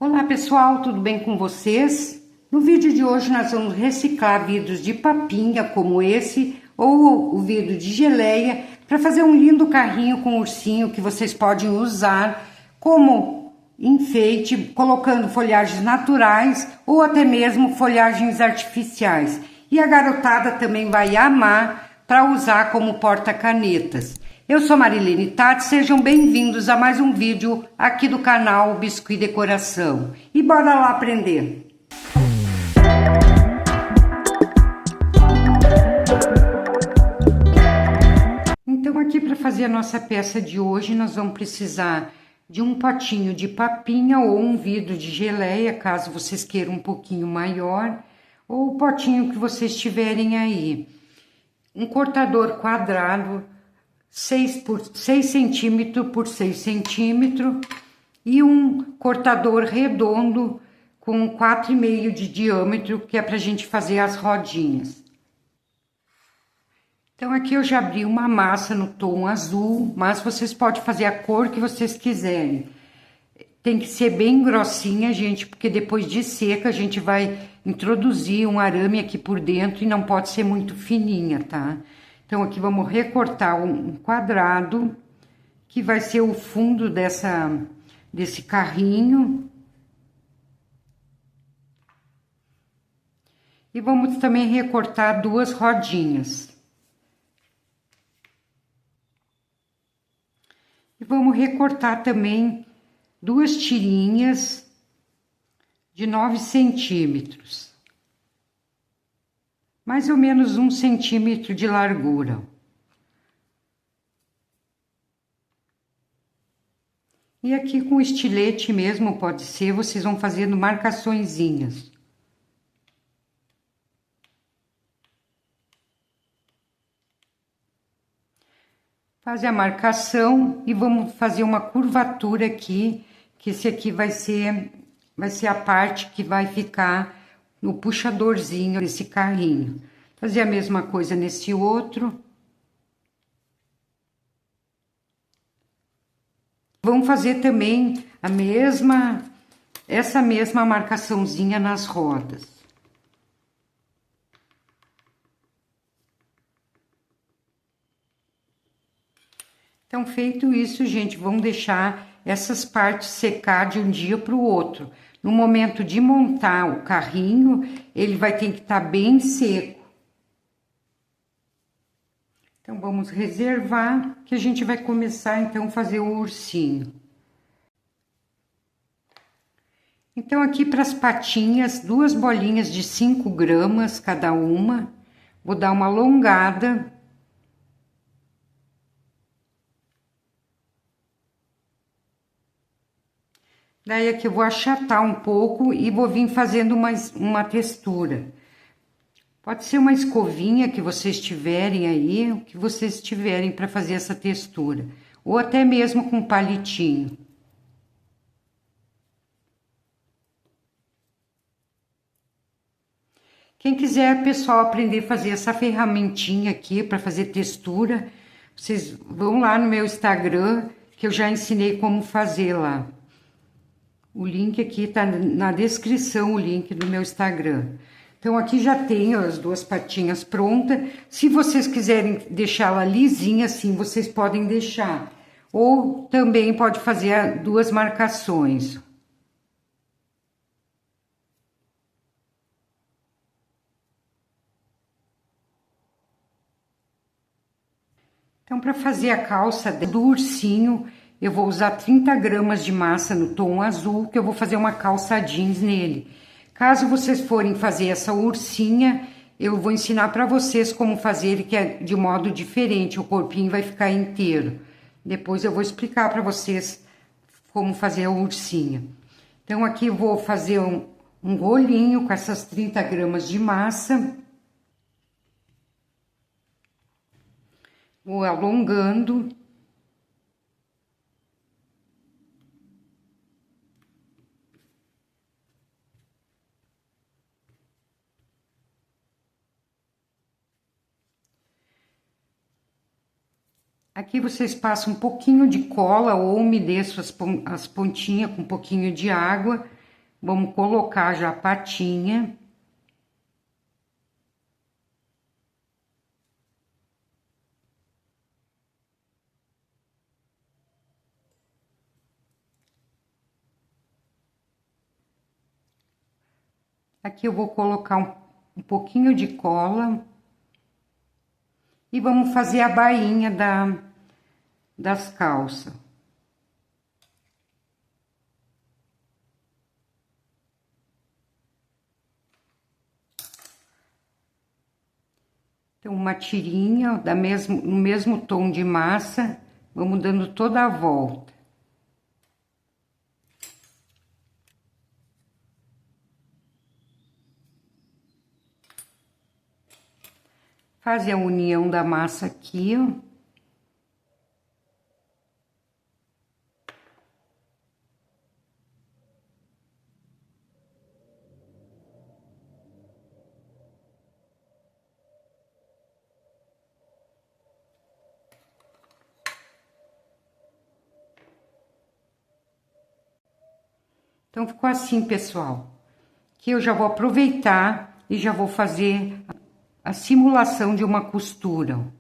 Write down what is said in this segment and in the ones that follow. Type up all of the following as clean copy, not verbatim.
Olá pessoal, tudo bem com vocês? No vídeo de hoje nós vamos reciclar vidros de papinha como esse ou o vidro de geleia para fazer um lindo carrinho com ursinho que vocês podem usar como enfeite, colocando folhagens naturais ou até mesmo folhagens artificiais. E a garotada também vai amar para usar como porta-canetas. Eu sou Marilene Tati, sejam bem-vindos a mais um vídeo aqui do canal Biscuit Decoração. E bora lá aprender! Então aqui para fazer a nossa peça de hoje, nós vamos precisar de um potinho de papinha ou um vidro de geleia, caso vocês queiram um pouquinho maior, ou o potinho que vocês tiverem aí. Um cortador quadrado, 6 centímetros por 6 centímetros e um cortador redondo com 4,5 de diâmetro, que é para a gente fazer as rodinhas. Então aqui eu já abri uma massa no tom azul, mas vocês podem fazer a cor que vocês quiserem. Tem que ser bem grossinha, gente, porque depois de seca a gente vai introduzir um arame aqui por dentro e não pode ser muito fininha, tá? Então, aqui vamos recortar um quadrado, que vai ser o fundo desse carrinho. E vamos também recortar duas rodinhas. E vamos recortar também duas tirinhas de 9 centímetros. Mais ou menos 1 centímetro de largura. E aqui com estilete mesmo, pode ser, vocês vão fazendo marcaçõezinhas. Faz a marcação e vamos fazer uma curvatura aqui, que esse aqui vai ser a parte que vai ficar no puxadorzinho desse carrinho. Fazer a mesma coisa nesse outro. Vamos fazer também essa mesma marcaçãozinha nas rodas. Então, feito isso, gente, vamos deixar essas partes secar de um dia para o outro. No momento de montar o carrinho, ele vai ter que estar bem seco. Então, vamos reservar, que a gente vai começar, então, a fazer o ursinho. Então, aqui para as patinhas, 2 bolinhas de 5 gramas cada uma. Vou dar uma alongada. Daí aqui eu vou achatar um pouco e vou vir fazendo uma textura. Pode ser uma escovinha que vocês tiverem aí, o que vocês tiverem para fazer essa textura. Ou até mesmo com palitinho. Quem quiser, pessoal, aprender a fazer essa ferramentinha aqui para fazer textura, vocês vão lá no meu Instagram, que eu já ensinei como fazer lá. O link aqui tá na descrição, o link do meu Instagram. Então, aqui já tenho as 2 patinhas prontas. Se vocês quiserem deixá-la lisinha assim, vocês podem deixar. Ou também pode fazer 2 marcações. Então, para fazer a calça do ursinho, eu vou usar 30 gramas de massa no tom azul, que eu vou fazer uma calça jeans nele. Caso vocês forem fazer essa ursinha, eu vou ensinar para vocês como fazer, que é de modo diferente, o corpinho vai ficar inteiro. Depois eu vou explicar para vocês como fazer a ursinha. Então, aqui eu vou fazer um rolinho com essas 30 gramas de massa. Vou alongando. Aqui vocês passam um pouquinho de cola ou umedeçam as pontinhas com um pouquinho de água Vamos colocar já a patinha. Aqui eu vou colocar um pouquinho de cola. E vamos fazer a bainha das calças. Então, uma tirinha no mesmo tom de massa, vamos dando toda a volta. Fazer a união da massa aqui, ó. Então, ficou assim, pessoal. Que eu já vou aproveitar e já vou fazer a simulação de uma costura.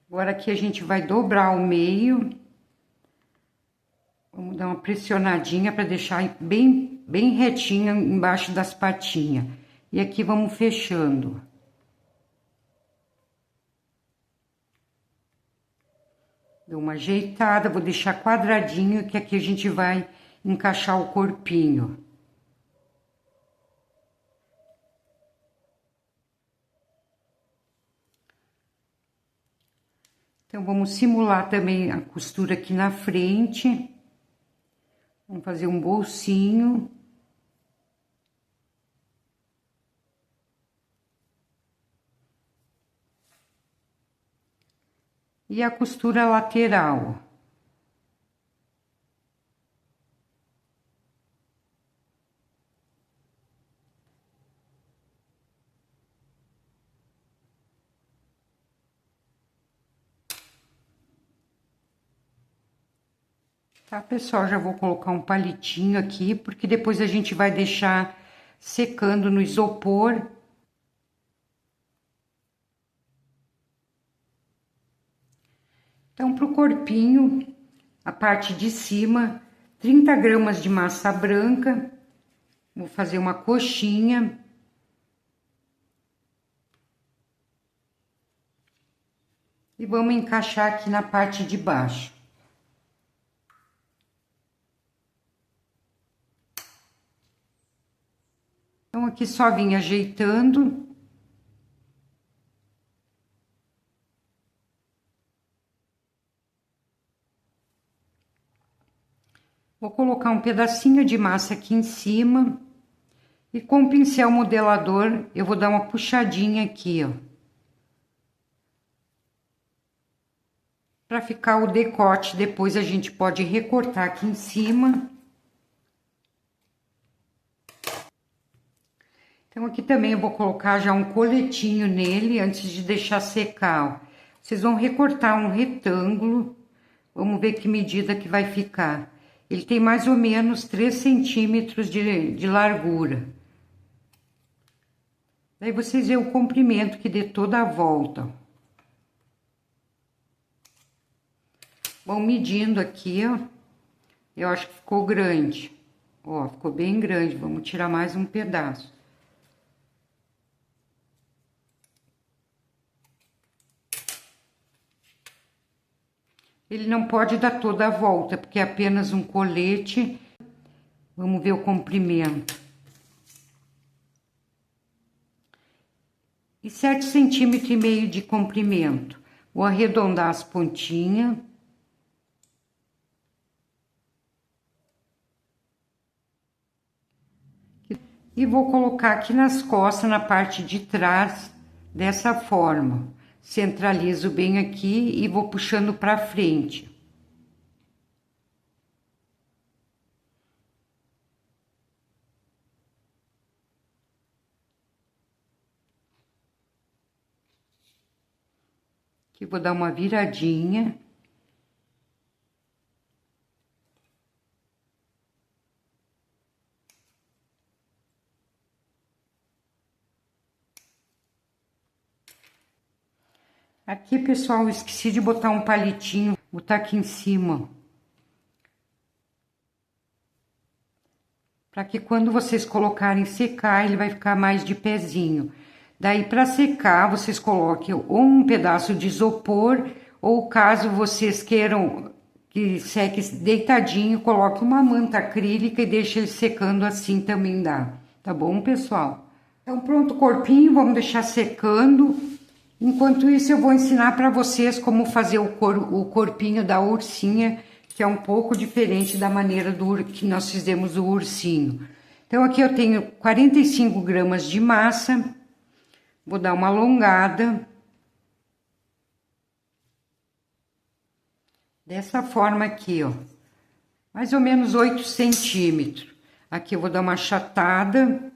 Agora aqui a gente vai dobrar o meio. Vamos dar uma pressionadinha para deixar bem retinha embaixo das patinhas. E aqui vamos fechando. Dou uma ajeitada, vou deixar quadradinho, que aqui a gente vai encaixar o corpinho. Então, vamos simular também a costura aqui na frente. Vamos fazer um bolsinho. E a costura lateral. Tá, pessoal? Já vou colocar um palitinho aqui, porque depois a gente vai deixar secando no isopor. Então, pro corpinho, a parte de cima, 30 gramas de massa branca. Vou fazer uma coxinha. E vamos encaixar aqui na parte de baixo. Então, aqui só vim ajeitando. Vou colocar um pedacinho de massa aqui em cima. E com o pincel modelador, eu vou dar uma puxadinha aqui, ó. Para ficar o decote, depois a gente pode recortar aqui em cima. Então, aqui também eu vou colocar já um coletinho nele, antes de deixar secar, ó. Vocês vão recortar um retângulo, vamos ver que medida que vai ficar. Ele tem mais ou menos 3 centímetros de largura. Daí, vocês veem o comprimento que dê toda a volta. Vão medindo aqui, ó. Eu acho que ficou grande. Ó, ficou bem grande, vamos tirar mais um pedaço. Ele não pode dar toda a volta, porque é apenas um colete. Vamos ver o comprimento. E 7,5 cm de comprimento. Vou arredondar as pontinhas. E vou colocar aqui nas costas, na parte de trás dessa forma. Centralizo bem aqui e vou puxando para frente. Aqui vou dar uma viradinha. Aqui, pessoal, eu esqueci de botar um palitinho, vou botar aqui em cima. Para que quando vocês colocarem secar, ele vai ficar mais de pezinho. Daí, para secar, vocês coloquem ou um pedaço de isopor, ou caso vocês queiram que seque deitadinho, coloque uma manta acrílica e deixe ele secando assim também dá. Tá bom, pessoal? Então, pronto o corpinho, vamos deixar secando. Enquanto isso, eu vou ensinar para vocês como fazer o corpinho da ursinha, que é um pouco diferente da maneira que nós fizemos o ursinho. Então, aqui eu tenho 45 gramas de massa. Vou dar uma alongada. Dessa forma aqui, ó. Mais ou menos 8 centímetros. Aqui eu vou dar uma achatada.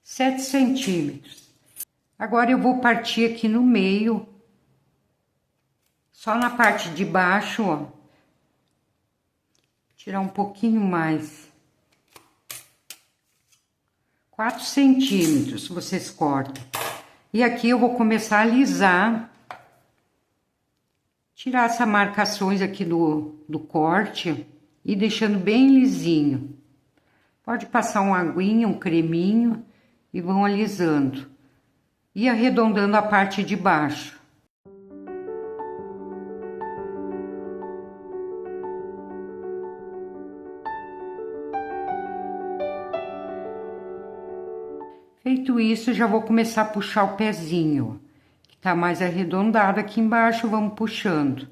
Sete centímetros. Agora eu vou partir aqui no meio. Só na parte de baixo, ó. Tirar um pouquinho mais. 4 centímetros, vocês cortam. E aqui eu vou começar a alisar. Tirar essas marcações aqui do corte. E deixando bem lisinho. Pode passar uma aguinha, um creminho. E vão alisando. E arredondando a parte de baixo. Feito isso, já vou começar a puxar o pezinho, que tá mais arredondado aqui embaixo, vamos puxando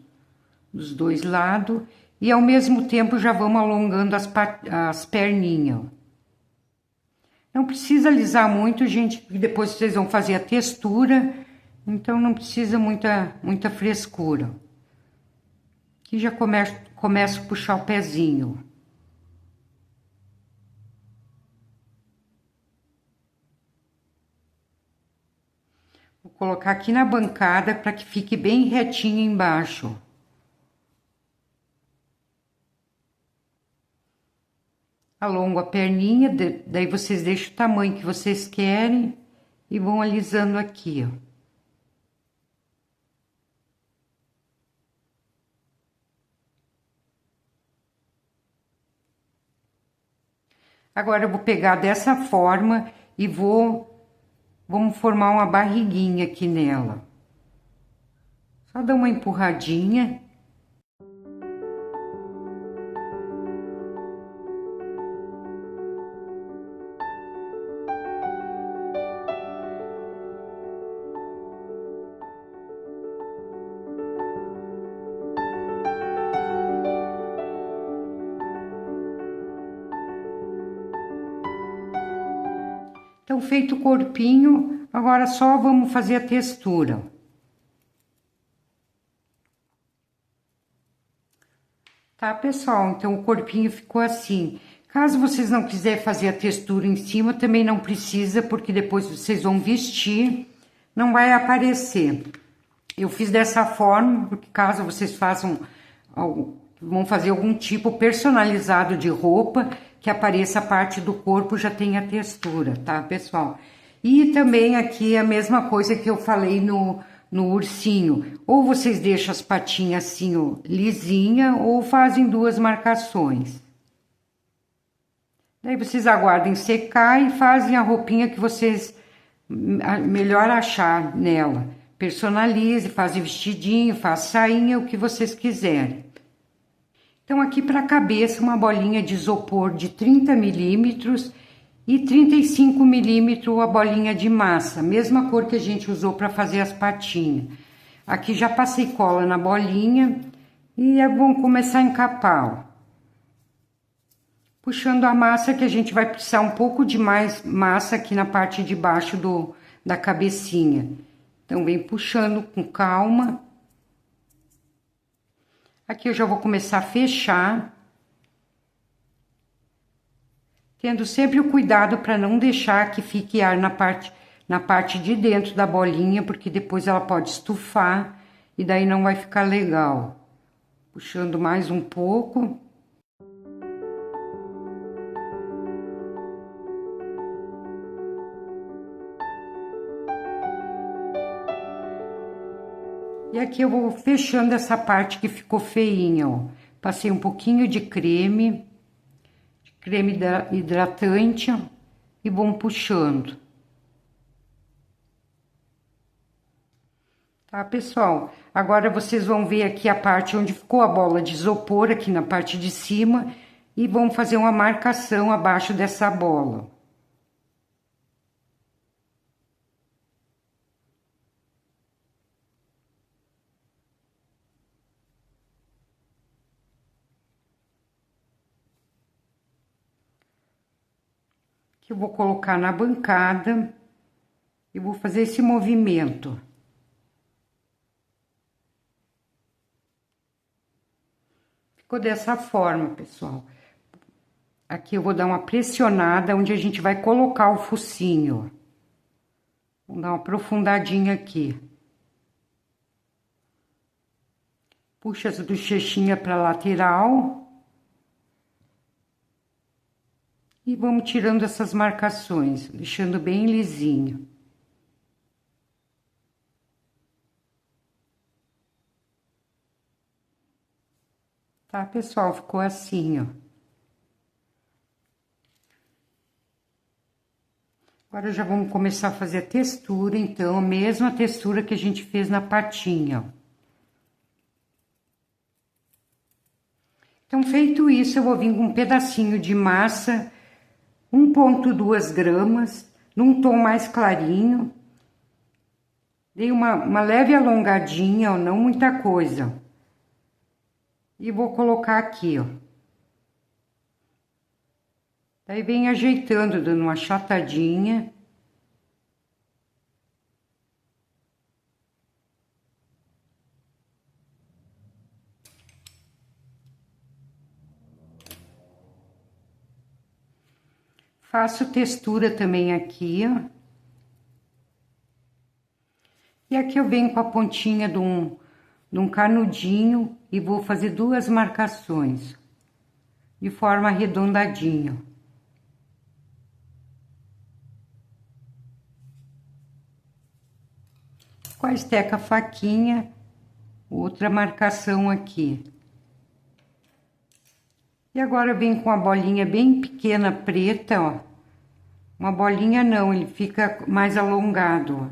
dos dois lados e ao mesmo tempo já vamos alongando as perninhas. Não precisa alisar muito, gente, porque depois vocês vão fazer a textura, então não precisa muita frescura. Aqui já começo a puxar o pezinho. Vou colocar aqui na bancada para que fique bem retinho embaixo. Alongo a perninha, daí vocês deixam o tamanho que vocês querem e vão alisando aqui, ó. Agora eu vou pegar dessa forma e vamos formar uma barriguinha aqui nela. Só dar uma empurradinha. Então, feito o corpinho, agora só vamos fazer a textura. Tá, pessoal? Então, o corpinho ficou assim. Caso vocês não quiserem fazer a textura em cima, também não precisa, porque depois vocês vão vestir, não vai aparecer. Eu fiz dessa forma, porque caso vocês vão fazer algum tipo personalizado de roupa, que apareça a parte do corpo, já tem a textura, tá, pessoal? E também aqui a mesma coisa que eu falei no ursinho. Ou vocês deixam as patinhas assim, ó, lisinha, ou fazem duas marcações. Daí vocês aguardem secar e fazem a roupinha que vocês melhor achar nela. Personalize, fazem vestidinho, faz sainha, o que vocês quiserem. Então, aqui para a cabeça, uma bolinha de isopor de 30 milímetros e 35 milímetros a bolinha de massa, mesma cor que a gente usou para fazer as patinhas. Aqui já passei cola na bolinha E vamos começar a encapar, ó. Puxando a massa, que a gente vai precisar um pouco de mais massa aqui na parte de baixo da cabecinha. Então, vem puxando com calma. Aqui eu já vou começar a fechar. Tendo sempre o cuidado para não deixar que fique ar na parte de dentro da bolinha, porque depois ela pode estufar e daí não vai ficar legal. Puxando mais um pouco. E aqui eu vou fechando essa parte que ficou feinha, ó. Passei um pouquinho de creme hidratante, ó, e vamos puxando. Tá, pessoal? Agora vocês vão ver aqui a parte onde ficou a bola de isopor, aqui na parte de cima, e vamos fazer uma marcação abaixo dessa bola. Que eu vou colocar na bancada e vou fazer esse movimento. Ficou dessa forma, pessoal. Aqui eu vou dar uma pressionada onde a gente vai colocar o focinho. Vamos dar uma aprofundadinha aqui. Puxa as bochechinhas para lateral. E vamos tirando essas marcações, deixando bem lisinho. Tá, pessoal? Ficou assim, ó. Agora já vamos começar a fazer a textura, então, a mesma textura que a gente fez na patinha, ó. Então, feito isso, eu vou vir com um pedacinho de massa, 1,2 gramas, num tom mais clarinho. Dei uma leve alongadinha, ó, não muita coisa. E vou colocar aqui, ó. Daí vem ajeitando, dando uma achatadinha. Faço textura também aqui, ó. E aqui eu venho com a pontinha de um canudinho e vou fazer 2 marcações, de forma arredondadinha. Com a esteca faquinha, outra marcação aqui. E agora eu venho com a bolinha bem pequena, preta, ó. Uma bolinha não, ele fica mais alongado, ó.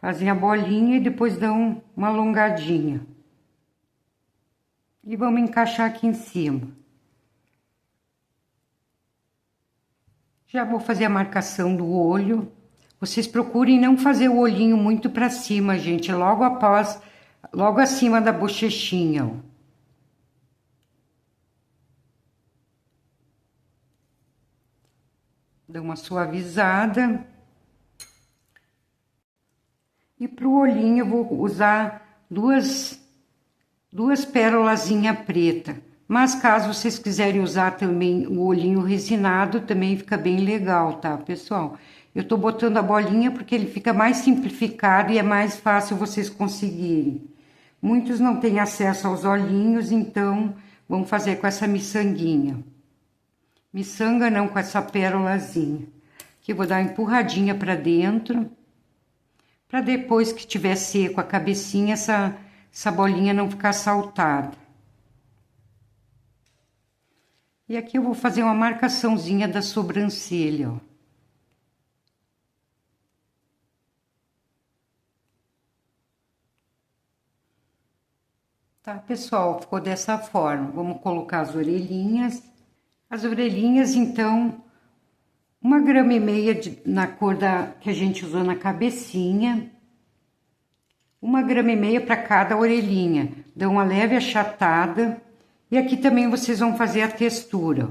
Fazem a bolinha e depois dão uma alongadinha. E vamos encaixar aqui em cima. Já vou fazer a marcação do olho. Vocês procurem não fazer o olhinho muito para cima, gente. Logo acima da bochechinha, ó. Dá uma suavizada. E pro olhinho eu vou usar duas pérolazinha preta. Mas caso vocês quiserem usar também o olhinho resinado, também fica bem legal, tá, pessoal? Eu tô botando a bolinha porque ele fica mais simplificado e é mais fácil vocês conseguirem. Muitos não têm acesso aos olhinhos, então vamos fazer com essa miçanguinha. Miçanga não, com essa pérolazinha. Aqui eu vou dar uma empurradinha pra dentro. Pra depois que tiver seco a cabecinha, essa bolinha não ficar saltada. E aqui eu vou fazer uma marcaçãozinha da sobrancelha, ó. Tá, pessoal? Ficou dessa forma. Vamos colocar as orelhinhas. As orelhinhas, então, 1,5 gramas na cor que a gente usou na cabecinha. 1,5 grama para cada orelhinha. Dá uma leve achatada. E aqui também vocês vão fazer a textura.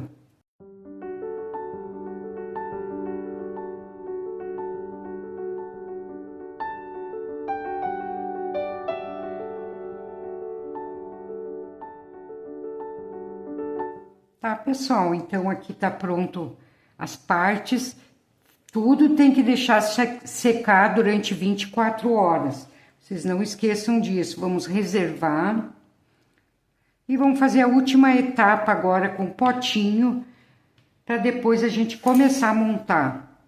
Tá, pessoal? Então, aqui tá pronto as partes. Tudo tem que deixar secar durante 24 horas. Vocês não esqueçam disso. Vamos reservar. E vamos fazer a última etapa agora com o potinho, para depois a gente começar a montar.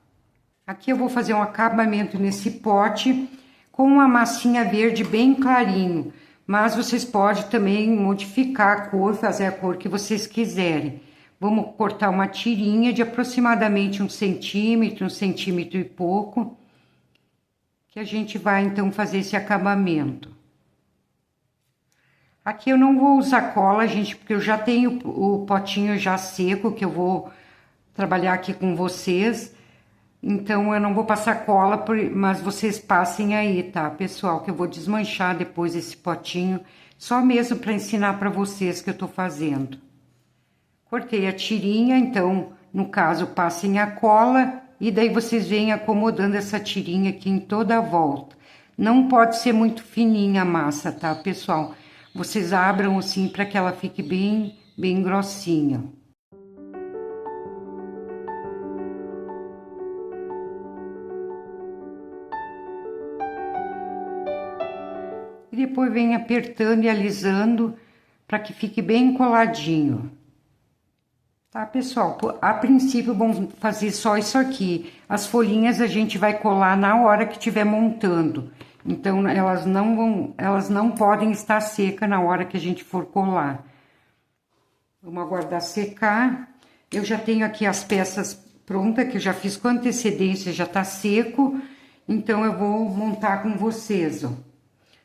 Aqui eu vou fazer um acabamento nesse pote com uma massinha verde bem clarinho. Mas vocês podem também modificar a cor, fazer a cor que vocês quiserem. Vamos cortar uma tirinha de aproximadamente 1 centímetro, 1 centímetro e pouco. Que a gente vai então fazer esse acabamento. Aqui eu não vou usar cola, gente, porque eu já tenho o potinho já seco, que eu vou trabalhar aqui com vocês. Então, eu não vou passar cola, mas vocês passem aí, tá, pessoal? Que eu vou desmanchar depois esse potinho, só mesmo para ensinar para vocês que eu tô fazendo. Cortei a tirinha, então, no caso, passem a cola e daí vocês vêm acomodando essa tirinha aqui em toda a volta. Não pode ser muito fininha a massa, tá, pessoal? Vocês abram assim para que ela fique bem grossinha. E depois vem apertando e alisando para que fique bem coladinho. Tá, pessoal? A princípio vamos fazer só isso aqui. As folhinhas a gente vai colar na hora que estiver montando. Então, elas não podem estar secas na hora que a gente for colar. Vamos aguardar secar. Eu já tenho aqui as peças prontas, que eu já fiz com antecedência, já tá seco. Então, eu vou montar com vocês, ó.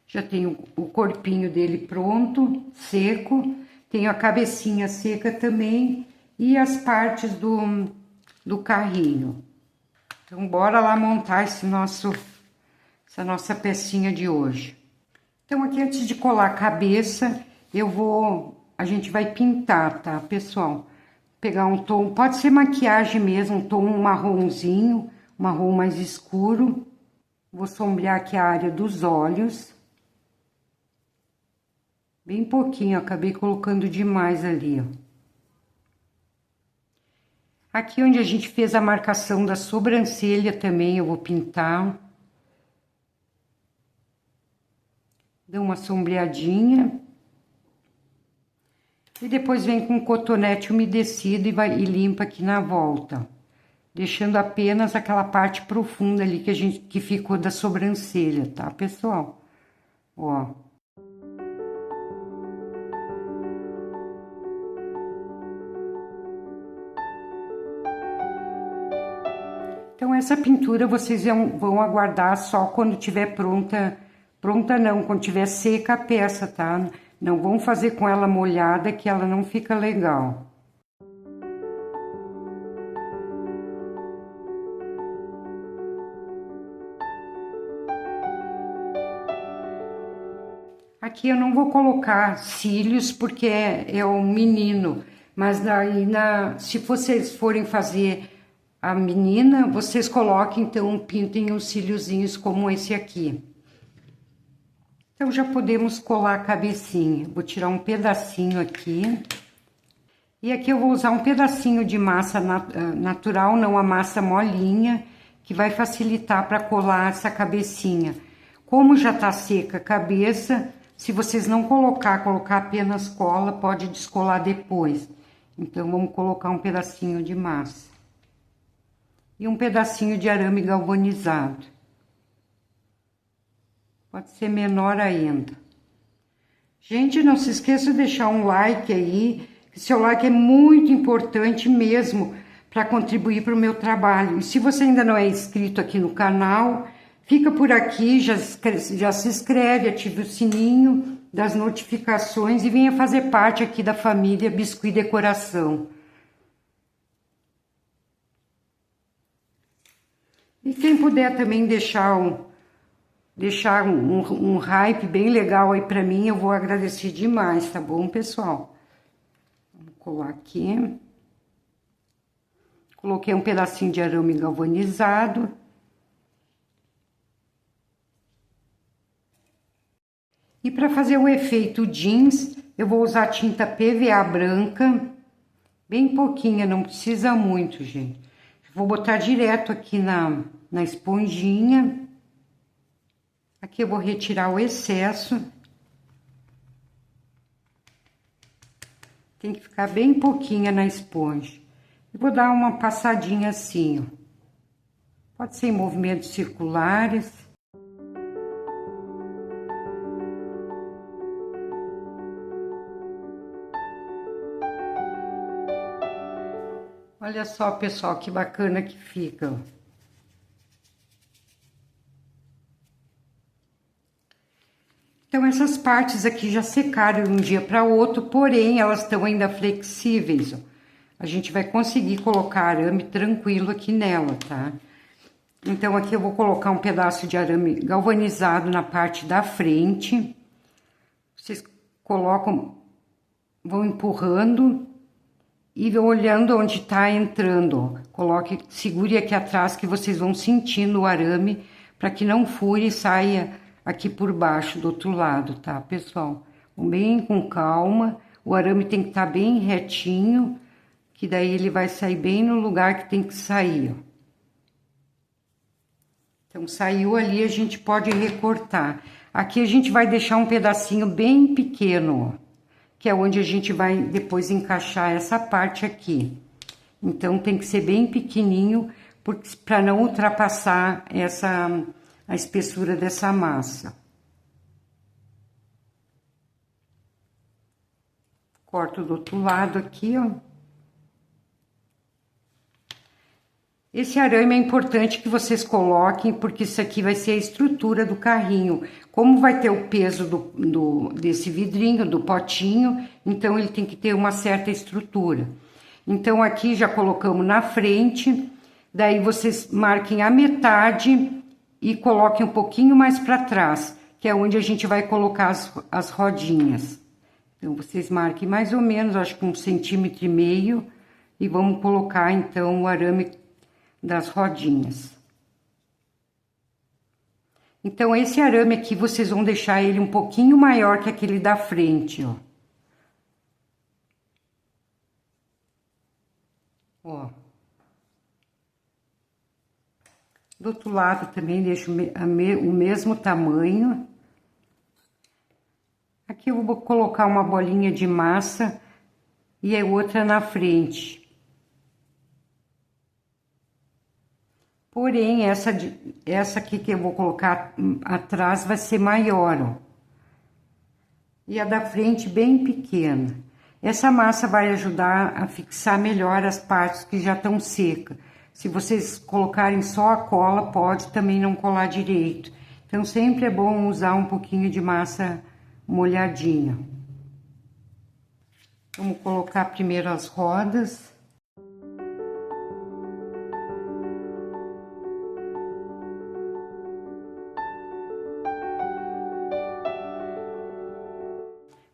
Já tenho o corpinho dele pronto, seco. Tenho a cabecinha seca também e as partes do carrinho. Então, bora lá montar essa nossa pecinha de hoje. Então, aqui antes de colar a cabeça, a gente vai pintar, tá, pessoal? Pegar um tom, pode ser maquiagem mesmo, um tom marronzinho, marrom mais escuro. Vou sombrear aqui a área dos olhos. Bem pouquinho, acabei colocando demais ali, ó. Aqui onde a gente fez a marcação da sobrancelha também eu vou pintar. Dá uma sombreadinha. E depois vem com cotonete umedecido e limpa aqui na volta. Deixando apenas aquela parte profunda ali que ficou da sobrancelha, tá, pessoal? Ó. Então, essa pintura vocês vão aguardar só quando tiver pronta. Pronta não, quando tiver seca a peça, tá? Não vão fazer com ela molhada que ela não fica legal. Aqui eu não vou colocar cílios porque é um menino. Mas daí, se vocês forem fazer a menina, vocês coloquem, então, pintem os cíliozinhos como esse aqui. Então, já podemos colar a cabecinha. Vou tirar um pedacinho aqui. E aqui eu vou usar um pedacinho de massa natural, não a massa molinha, que vai facilitar para colar essa cabecinha. Como já tá seca a cabeça, se vocês não colocar apenas cola, pode descolar depois. Então, vamos colocar um pedacinho de massa. E um pedacinho de arame galvanizado. Pode ser menor ainda. Gente, não se esqueça de deixar um like aí. Seu like é muito importante mesmo para contribuir para o meu trabalho. E se você ainda não é inscrito aqui no canal, fica por aqui, já se inscreve, ative o sininho das notificações e venha fazer parte aqui da família Biscuit Decoração. E quem puder também deixar deixar um hype bem legal aí pra mim, eu vou agradecer demais, tá bom, pessoal? Vamos colar aqui. Coloquei um pedacinho de arame galvanizado. E para fazer o efeito jeans, eu vou usar tinta PVA branca, bem pouquinha, não precisa muito, gente. Vou botar direto aqui na esponjinha. Aqui eu vou retirar o excesso. Tem que ficar bem pouquinha na esponja. E vou dar uma passadinha assim, ó. Pode ser em movimentos circulares. Olha só, pessoal, que bacana que fica, ó. Então, essas partes aqui já secaram de um dia para outro, porém, elas estão ainda flexíveis, ó. A gente vai conseguir colocar arame tranquilo aqui nela, tá? Então, aqui eu vou colocar um pedaço de arame galvanizado na parte da frente. Vocês colocam, vão empurrando e olhando onde tá entrando, ó. Coloque, segure aqui atrás que vocês vão sentindo o arame para que não fure e saia aqui por baixo do outro lado, tá, pessoal? Bem com calma, o arame tem que estar bem retinho, que daí ele vai sair bem no lugar que tem que sair, ó. Então, saiu ali, a gente pode recortar. Aqui a gente vai deixar um pedacinho bem pequeno, ó, que é onde a gente vai depois encaixar essa parte aqui. Então, tem que ser bem pequenininho, para não ultrapassar a espessura dessa massa. Corto do outro lado aqui, ó. Esse arame é importante que vocês coloquem, porque isso aqui vai ser a estrutura do carrinho. Como vai ter o peso desse vidrinho, do potinho, então ele tem que ter uma certa estrutura. Então, aqui já colocamos na frente, daí vocês marquem a metade e coloquem um pouquinho mais para trás, que é onde a gente vai colocar as rodinhas. Então, vocês marquem mais ou menos, acho que 1,5 cm, e vamos colocar, então, o arame das rodinhas. Então, esse arame aqui, vocês vão deixar ele um pouquinho maior que aquele da frente, ó. Ó. Do outro lado também deixo o mesmo tamanho. Aqui eu vou colocar uma bolinha de massa e a outra na frente. Porém, essa aqui que eu vou colocar atrás vai ser maior, ó. E a da frente bem pequena. Essa massa vai ajudar a fixar melhor as partes que já estão secas. Se vocês colocarem só a cola, pode também não colar direito. Então, sempre é bom usar um pouquinho de massa molhadinha. Vamos colocar primeiro as rodas.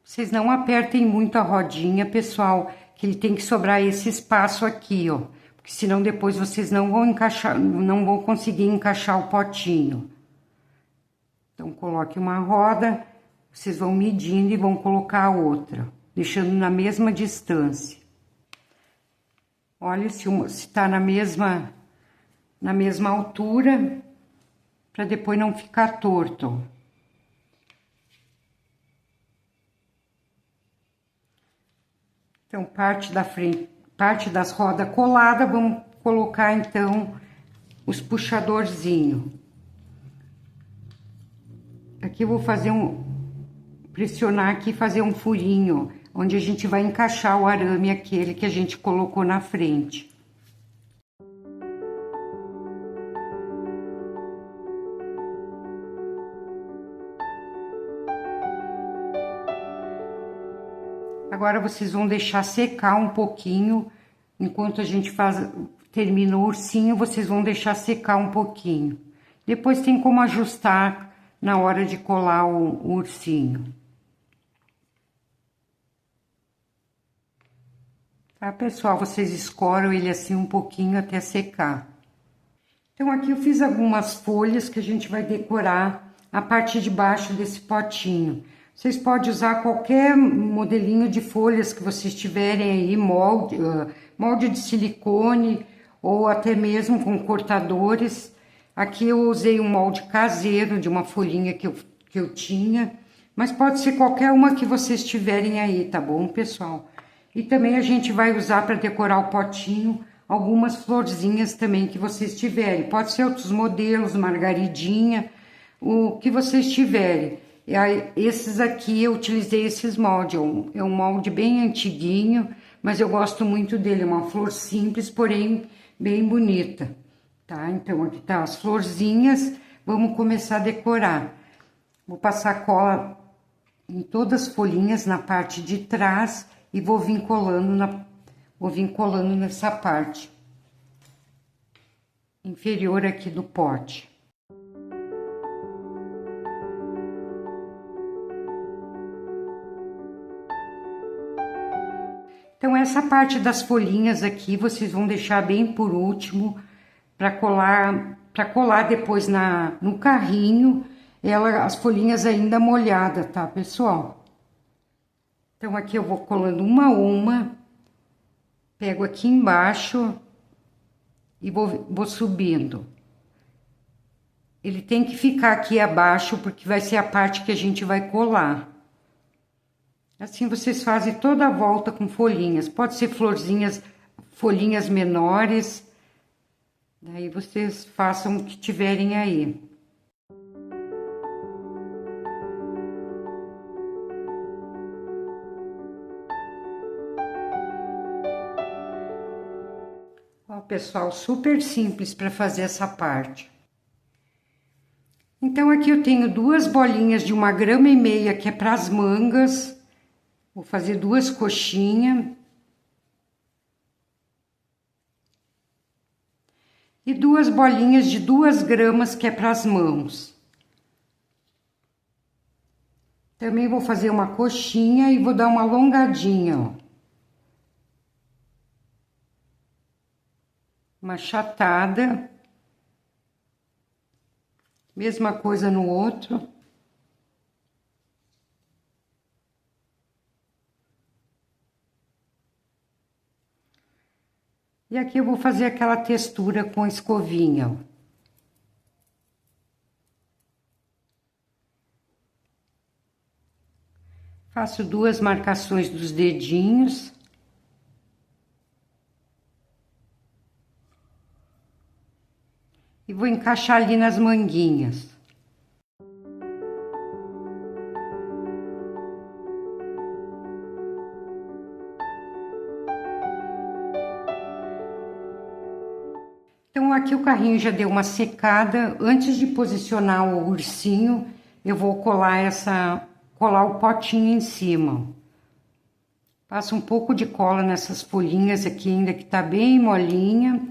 Vocês não apertem muito a rodinha, pessoal, que ele tem que sobrar esse espaço aqui, ó. Porque senão depois vocês não vão encaixar, não vão conseguir encaixar o potinho. Então, coloque uma roda, vocês vão medindo e vão colocar a outra, deixando na mesma distância. Olha se tá na mesma altura, para depois não ficar torto, ó. Então, parte da frente, parte das rodas coladas, vamos colocar, então, os puxadorzinhos. Aqui eu vou fazer pressionar aqui e fazer um furinho, onde a gente vai encaixar o arame aquele que a gente colocou na frente. Agora, vocês vão deixar secar um pouquinho, enquanto a gente termina o ursinho, vocês vão deixar secar um pouquinho. Depois tem como ajustar na hora de colar o ursinho. Tá, pessoal? Vocês escoram ele assim um pouquinho até secar. Então, aqui eu fiz algumas folhas que a gente vai decorar a parte de baixo desse potinho. Vocês podem usar qualquer modelinho de folhas que vocês tiverem aí, molde de silicone ou até mesmo com cortadores. Aqui eu usei um molde caseiro de uma folhinha que eu tinha, mas pode ser qualquer uma que vocês tiverem aí, tá bom, pessoal? E também a gente vai usar para decorar o potinho algumas florzinhas também que vocês tiverem. Pode ser outros modelos, margaridinha, o que vocês tiverem. E aí, esses aqui eu utilizei esses moldes, é um molde bem antiguinho, mas eu gosto muito dele, é uma flor simples, porém bem bonita, tá? Então, aqui tá as florzinhas, vamos começar a decorar. Vou passar cola em todas as folhinhas na parte de trás e vou vir colando nessa parte inferior aqui do pote. Então, essa parte das folhinhas aqui, vocês vão deixar bem por último, para colar depois no carrinho, as folhinhas ainda molhadas, tá, pessoal? Então, aqui eu vou colando uma a uma, pego aqui embaixo e vou subindo. Ele tem que ficar aqui abaixo, porque vai ser a parte que a gente vai colar. Assim vocês fazem toda a volta com folhinhas. Pode ser folhinhas menores. Daí vocês façam o que tiverem aí. Ó, pessoal, super simples para fazer essa parte. Então, aqui eu tenho duas bolinhas de 1,5 gramas, que é para as mangas. Vou fazer 2 coxinhas. E 2 bolinhas de 2 gramas, que é para as mãos. Também vou fazer uma coxinha e vou dar uma alongadinha, ó. Uma achatada. Mesma coisa no outro. E aqui eu vou fazer aquela textura com escovinha, ó. Faço 2 marcações dos dedinhos. E vou encaixar ali nas manguinhas. Então, aqui o carrinho já deu uma secada. Antes de posicionar o ursinho, eu vou colar o potinho em cima. Passo um pouco de cola nessas folhinhas aqui ainda que tá bem molinha.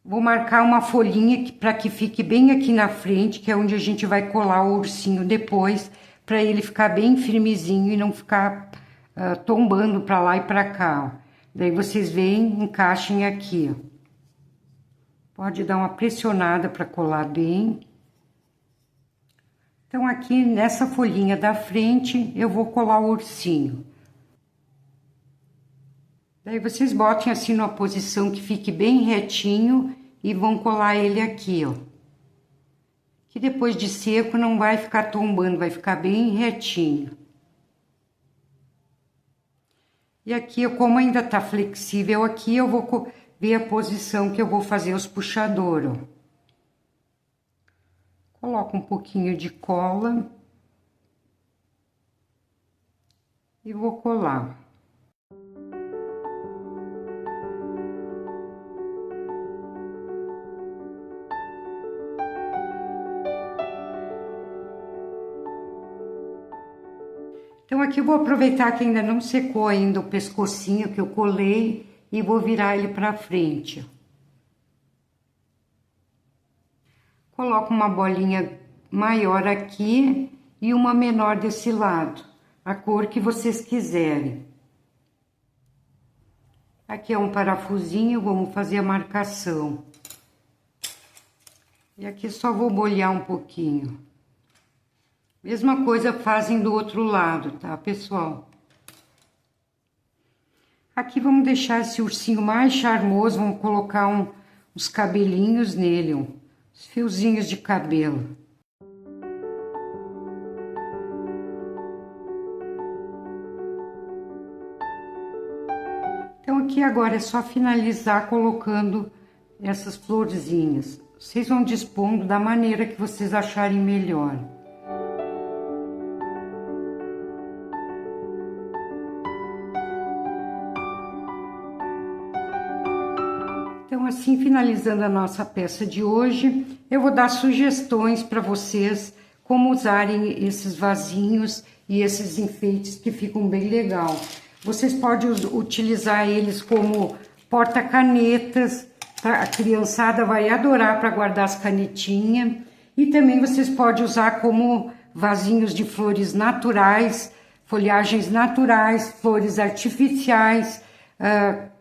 Vou marcar uma folhinha para que fique bem aqui na frente, que é onde a gente vai colar o ursinho depois, para ele ficar bem firmezinho e não ficar tombando para lá e para cá, ó. Daí vocês vêm, encaixem aqui, ó. Pode dar uma pressionada para colar bem. Então, aqui nessa folhinha da frente, eu vou colar o ursinho. Daí, vocês botem assim numa posição que fique bem retinho e vão colar ele aqui, ó. Que depois de seco não vai ficar tombando, vai ficar bem retinho. E aqui, como ainda tá flexível aqui, eu vou ver a posição que eu vou fazer os puxadores, ó. Coloco um pouquinho de cola e vou colar. Então, aqui eu vou aproveitar que ainda não secou ainda o pescocinho que eu colei e vou virar ele pra frente. Coloco uma bolinha maior aqui e uma menor desse lado, a cor que vocês quiserem. Aqui é um parafusinho, vamos fazer a marcação. E aqui só vou molhar um pouquinho. Mesma coisa fazem do outro lado, tá, pessoal? Aqui vamos deixar esse ursinho mais charmoso, vamos colocar uns cabelinhos nele, uns fiozinhos de cabelo. Então aqui agora é só finalizar colocando essas florzinhas. Vocês vão dispondo da maneira que vocês acharem melhor. Então, assim, finalizando a nossa peça de hoje, eu vou dar sugestões para vocês como usarem esses vasinhos e esses enfeites que ficam bem legal. Vocês podem utilizar eles como porta-canetas, a criançada vai adorar para guardar as canetinhas. E também vocês podem usar como vasinhos de flores naturais, folhagens naturais, flores artificiais,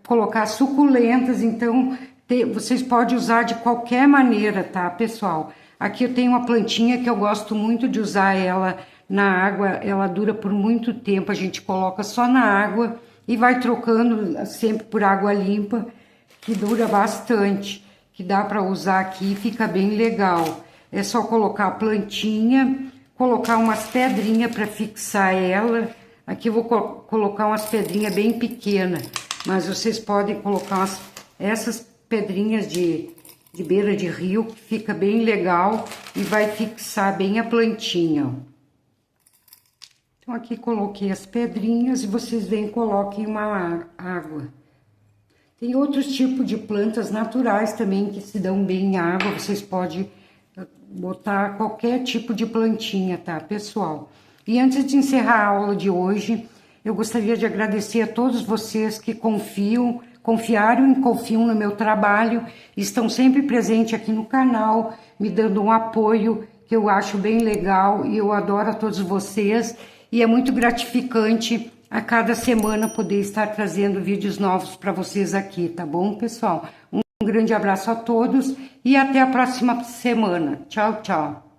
colocar suculentas. Então, vocês podem usar de qualquer maneira, tá, pessoal? Aqui eu tenho uma plantinha que eu gosto muito de usar ela na água, ela dura por muito tempo, a gente coloca só na água e vai trocando sempre por água limpa, que dura bastante, que dá para usar aqui e fica bem legal. É só colocar a plantinha, colocar umas pedrinhas para fixar ela. Aqui eu vou colocar umas pedrinhas bem pequenas, mas vocês podem colocar essas pedrinhas de beira de rio, que fica bem legal e vai fixar bem a plantinha, ó. Então, aqui coloquei as pedrinhas e vocês vêm e coloquem uma água. Tem outros tipos de plantas naturais também que se dão bem em água. Vocês podem botar qualquer tipo de plantinha, tá, pessoal? E antes de encerrar a aula de hoje, eu gostaria de agradecer a todos vocês que confiaram e confiam no meu trabalho, estão sempre presentes aqui no canal, me dando um apoio que eu acho bem legal e eu adoro a todos vocês. E é muito gratificante a cada semana poder estar trazendo vídeos novos para vocês aqui, tá bom, pessoal? Um grande abraço a todos e até a próxima semana. Tchau, tchau.